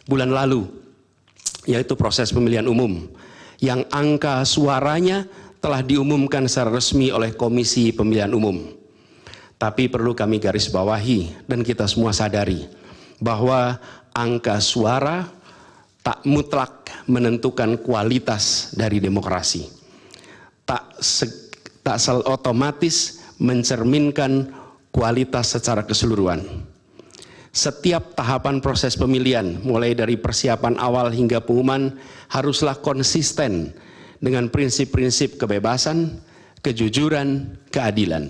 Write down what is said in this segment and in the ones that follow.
bulan lalu, yaitu proses pemilihan umum, yang angka suaranya telah diumumkan secara resmi oleh Komisi Pemilihan Umum. Tapi perlu kami garis bawahi dan kita semua sadari bahwa angka suara tak mutlak menentukan kualitas dari demokrasi. Tak otomatis mencerminkan kualitas secara keseluruhan. Setiap tahapan proses pemilihan, mulai dari persiapan awal hingga pengumuman, haruslah konsisten dengan prinsip-prinsip kebebasan, kejujuran, keadilan.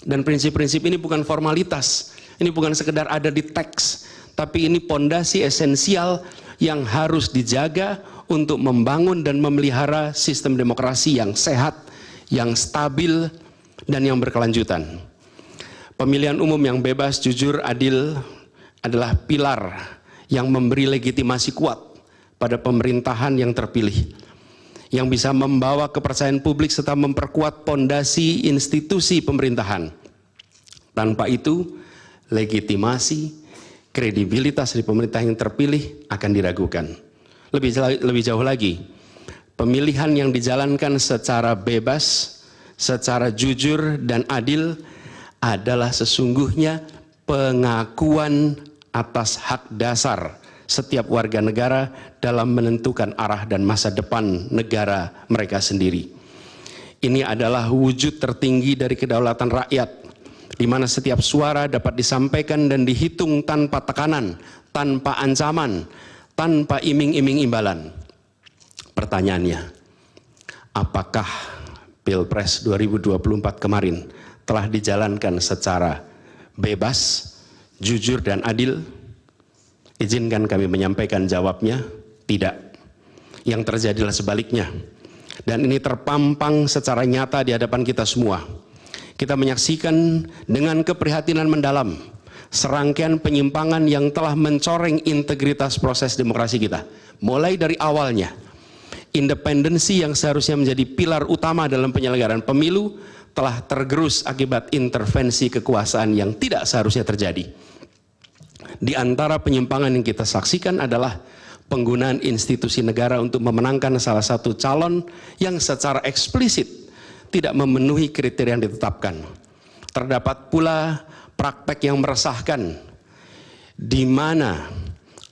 Dan prinsip-prinsip ini bukan formalitas, ini bukan sekedar ada di teks, tapi ini pondasi esensial yang harus dijaga untuk membangun dan memelihara sistem demokrasi yang sehat, yang stabil, dan yang berkelanjutan. Pemilihan umum yang bebas, jujur, adil adalah pilar yang memberi legitimasi kuat pada pemerintahan yang terpilih, yang bisa membawa kepercayaan publik serta memperkuat pondasi institusi pemerintahan. Tanpa itu, legitimasi, kredibilitas dari pemerintah yang terpilih akan diragukan. Lebih jauh lagi, pemilihan yang dijalankan secara bebas, secara jujur dan adil adalah sesungguhnya pengakuan atas hak dasar setiap warga negara dalam menentukan arah dan masa depan negara mereka sendiri. Ini adalah wujud tertinggi dari kedaulatan rakyat, di mana setiap suara dapat disampaikan dan dihitung tanpa tekanan, tanpa ancaman, tanpa iming-iming imbalan. Pertanyaannya, apakah Pilpres 2024 kemarin telah dijalankan secara bebas, jujur dan adil? Izinkan kami menyampaikan jawabnya, tidak. Yang terjadilah sebaliknya. Dan ini terpampang secara nyata di hadapan kita semua. Kita menyaksikan dengan keprihatinan mendalam serangkaian penyimpangan yang telah mencoreng integritas proses demokrasi kita. Mulai dari awalnya, independensi yang seharusnya menjadi pilar utama dalam penyelenggaraan pemilu telah tergerus akibat intervensi kekuasaan yang tidak seharusnya terjadi. Di antara penyimpangan yang kita saksikan adalah penggunaan institusi negara untuk memenangkan salah satu calon yang secara eksplisit tidak memenuhi kriteria yang ditetapkan. Terdapat pula praktek yang meresahkan, di mana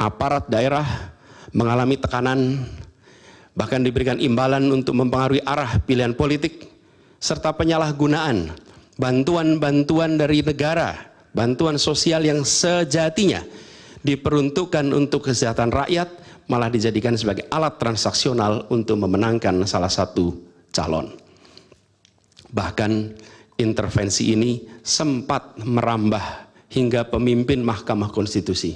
aparat daerah mengalami tekanan, bahkan diberikan imbalan untuk mempengaruhi arah pilihan politik, serta penyalahgunaan bantuan-bantuan dari negara, bantuan sosial yang sejatinya diperuntukkan untuk kesejahteraan rakyat, malah dijadikan sebagai alat transaksional untuk memenangkan salah satu calon. Bahkan intervensi ini sempat merambah hingga pemimpin Mahkamah Konstitusi.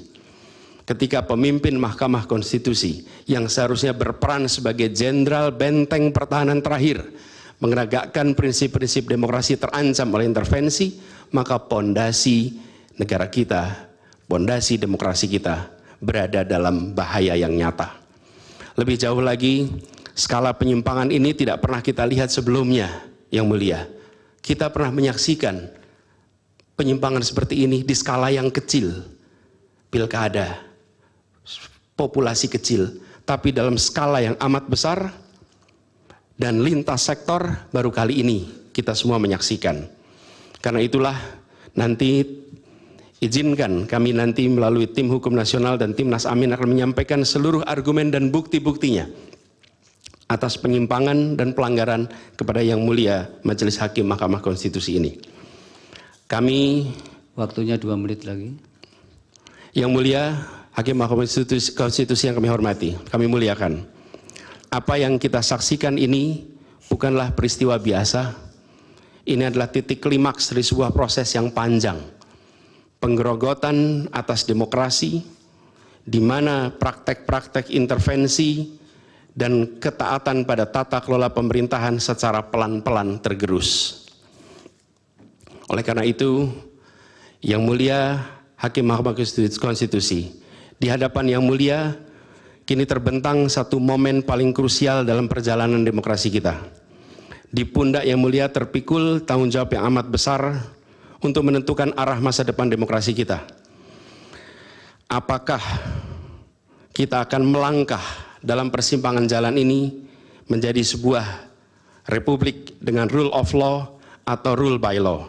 Ketika pemimpin Mahkamah Konstitusi yang seharusnya berperan sebagai jenderal benteng pertahanan terakhir menegakkan prinsip-prinsip demokrasi terancam oleh intervensi, maka pondasi negara kita, pondasi demokrasi kita berada dalam bahaya yang nyata. Lebih jauh lagi, skala penyimpangan ini tidak pernah kita lihat sebelumnya. Yang mulia, kita pernah menyaksikan penyimpangan seperti ini di skala yang kecil, pilkada, populasi kecil, tapi dalam skala yang amat besar dan lintas sektor baru kali ini kita semua menyaksikan. Karena itulah nanti izinkan kami nanti melalui tim hukum nasional dan Timnas Amin akan menyampaikan seluruh argumen dan bukti-buktinya atas penyimpangan dan pelanggaran kepada Yang Mulia Majelis Hakim Mahkamah Konstitusi ini. Kami, waktunya 2 menit lagi. Yang Mulia Hakim Mahkamah Konstitusi yang kami hormati, kami muliakan. Apa yang kita saksikan ini bukanlah peristiwa biasa. Ini adalah titik klimaks dari sebuah proses yang panjang. Penggerogotan atas demokrasi, di mana praktek-praktek intervensi dan ketaatan pada tata kelola pemerintahan secara pelan-pelan tergerus. Oleh karena itu, Yang Mulia Hakim Mahkamah Konstitusi, di hadapan Yang Mulia, kini terbentang satu momen paling krusial dalam perjalanan demokrasi kita. Di pundak Yang Mulia terpikul tanggung jawab yang amat besar untuk menentukan arah masa depan demokrasi kita. Apakah kita akan melangkah dalam persimpangan jalan ini menjadi sebuah republik dengan rule of law atau rule by law.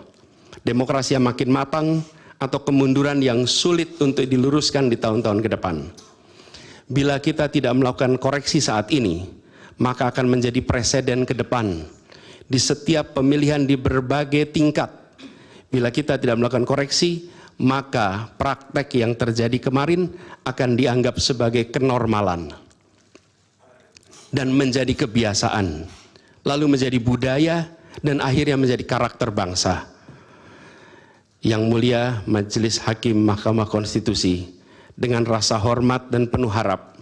Demokrasi yang makin matang atau kemunduran yang sulit untuk diluruskan di tahun-tahun ke depan. Bila kita tidak melakukan koreksi saat ini, maka akan menjadi presiden ke depan di setiap pemilihan di berbagai tingkat. Bila kita tidak melakukan koreksi, maka praktek yang terjadi kemarin akan dianggap sebagai kenormalan dan menjadi kebiasaan, lalu menjadi budaya dan akhirnya menjadi karakter bangsa. Yang mulia Majelis Hakim Mahkamah Konstitusi, dengan rasa hormat dan penuh harap,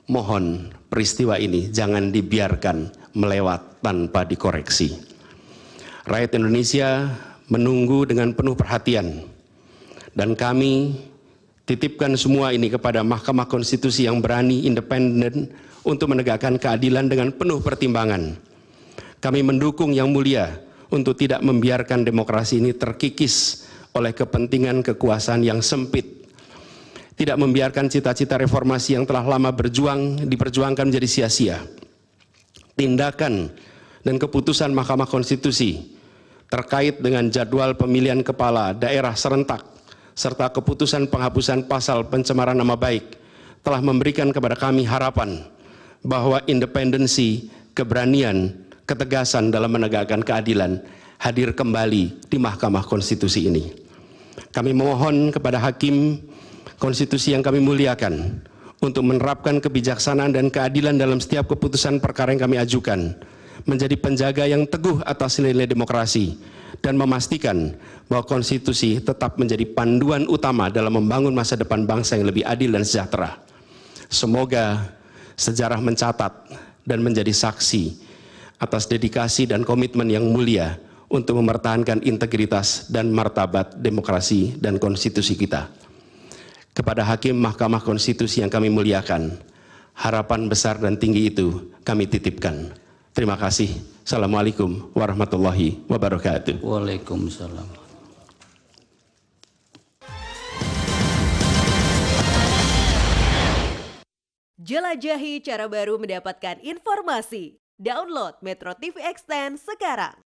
mohon peristiwa ini jangan dibiarkan melewat tanpa dikoreksi. Rakyat Indonesia menunggu dengan penuh perhatian, dan kami titipkan semua ini kepada Mahkamah Konstitusi yang berani, independen, untuk menegakkan keadilan dengan penuh pertimbangan. Kami mendukung Yang Mulia untuk tidak membiarkan demokrasi ini terkikis oleh kepentingan kekuasaan yang sempit, tidak membiarkan cita-cita reformasi yang telah lama diperjuangkan menjadi sia-sia. Tindakan dan keputusan Mahkamah Konstitusi terkait dengan jadwal pemilihan kepala daerah serentak serta keputusan penghapusan pasal pencemaran nama baik telah memberikan kepada kami harapan bahwa independensi, keberanian, ketegasan dalam menegakkan keadilan hadir kembali di Mahkamah Konstitusi ini. Kami memohon kepada Hakim Konstitusi yang kami muliakan untuk menerapkan kebijaksanaan dan keadilan dalam setiap keputusan perkara yang kami ajukan, menjadi penjaga yang teguh atas nilai-nilai demokrasi, dan memastikan bahwa konstitusi tetap menjadi panduan utama dalam membangun masa depan bangsa yang lebih adil dan sejahtera. Semoga sejarah mencatat dan menjadi saksi atas dedikasi dan komitmen yang mulia untuk mempertahankan integritas dan martabat demokrasi dan konstitusi kita. Kepada Hakim Mahkamah Konstitusi yang kami muliakan, harapan besar dan tinggi itu kami titipkan. Terima kasih. Assalamualaikum warahmatullahi wabarakatuh. Waalaikumsalam. Jelajahi cara baru mendapatkan informasi. Download Metro TV Extend sekarang.